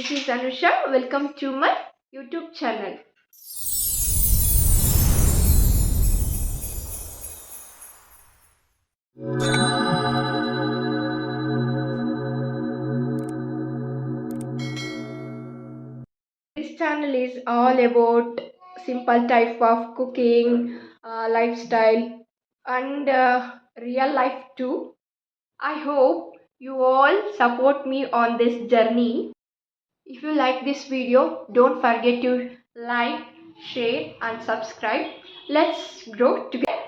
This is Anusha. Welcome to my YouTube channel. This channel is all about simple type of cooking, lifestyle, and real life too. I hope you all support me on this journey. If you like this video, don't forget to like, share, and subscribe. Let's grow together.